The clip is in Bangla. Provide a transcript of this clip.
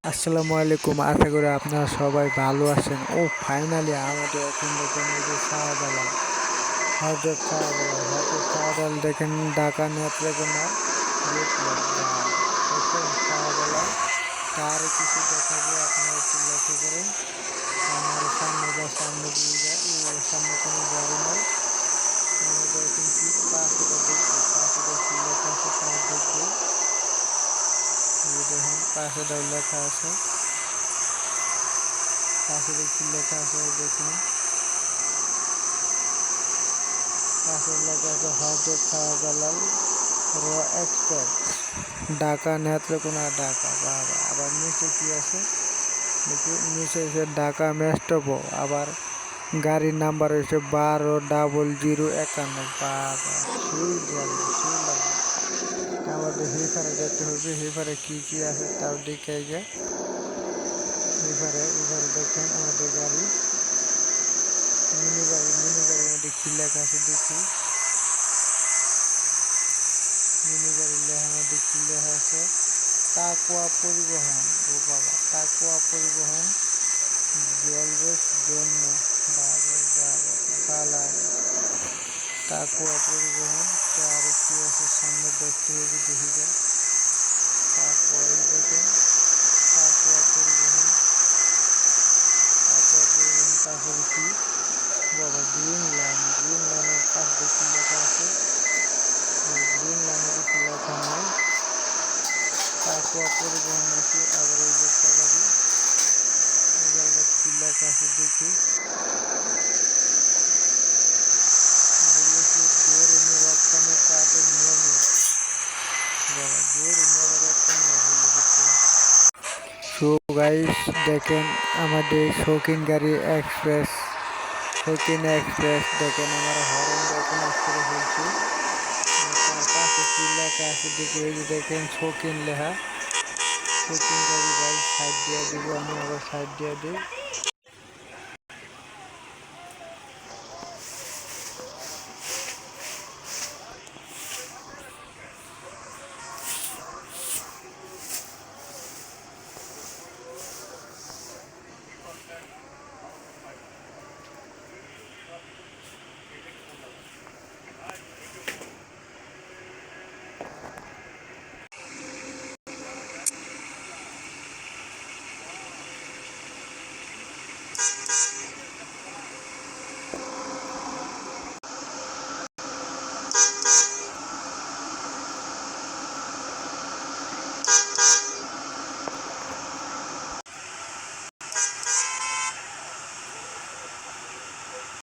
আসসালামু আলাইকুম। আশা করি আপনারা সবাই ভালো আছেন। ফাইনালি আমাদের এখন দেখেন এই যে শাহজালাল, হযরত শাহজালাল দেখেন ঢাকা নেত্রকোনা গেট লক। দেখেন শাহজালাল, তার কিছু দেখাবো, আপনারা একটু লক্ষ্য করেন। আমার সামনে সামনে দিয়ে যায়, সামনে কোনো গাড়ি নাই। আমাদের এখন কি পাশেটা দেখবো, পাশেটা কি লেখা আছে তা দেখবো। এই যে দেখেন পাশেটাও লেখা আছে, পাশে কি লেখা আছে দেখুন। পাশে লেখা আছে হযরত শাহজালাল র এক্সপ্রেস, ঢাকা নেত্রকোনা ঢাকা। বাবা, আবার নিচে কি আছে দেখি, নিচে এসে ঢাকা মেস্ট্রো। আবার গাড়ির নাম্বার হয়েছে 120051। বাবা, সেই যাবে সেই লাগবে। আমাদের হেফারে যেতে হবে, হেফারে কি কি আছে তাও দেখে যায়। এবারে দেখেন আমাদের গাড়ি, মিনি গাড়ির মধ্যে কি লেখা আছে দেখি। মিনি গাড়ির লেখার মধ্যে কি লেখা আছে, তাকওয়া পরিবহন। ও বাবা, তাকওয়া পরিবহন জলবেশ জন্য। বাবা বাবা, বালাই তাকওয়া পরিবহন। তো আরো কি আছে সামনে দেখতে হবে, দেখি যায়। তারপরে দেখেন তাকওয়া পরিবহন, তারপরে কি বাবা, গ্রিন লাইনের পাশে কি লেখা আছে। গ্রিন লাইনে কিছু লেখা নাই, তাকওয়া পরিবহন নাকি। আবার এই যে একটা গাড়ি, এই গাড়িটা কি লেখা আছে দেখি। গরু রপ্তানি কাজের নিয়মিত। বাবা, গরু রপ্তানি হইলে করতে। সো গাইস, দেখেন আমাদের শৌখিন গাড়ি এক্সপ্রেস, দেখেন আমার হরেন দেখেন অফ করে ফেলছি। তার পাশে কি লেখা আছে দেখি, এই যে দেখেন শৌখিন লেখা, শৌখিন গাড়ি। গাড়ি সাইড দিয়ে দিব, আমি আবার সাইড দিয়ে দিই।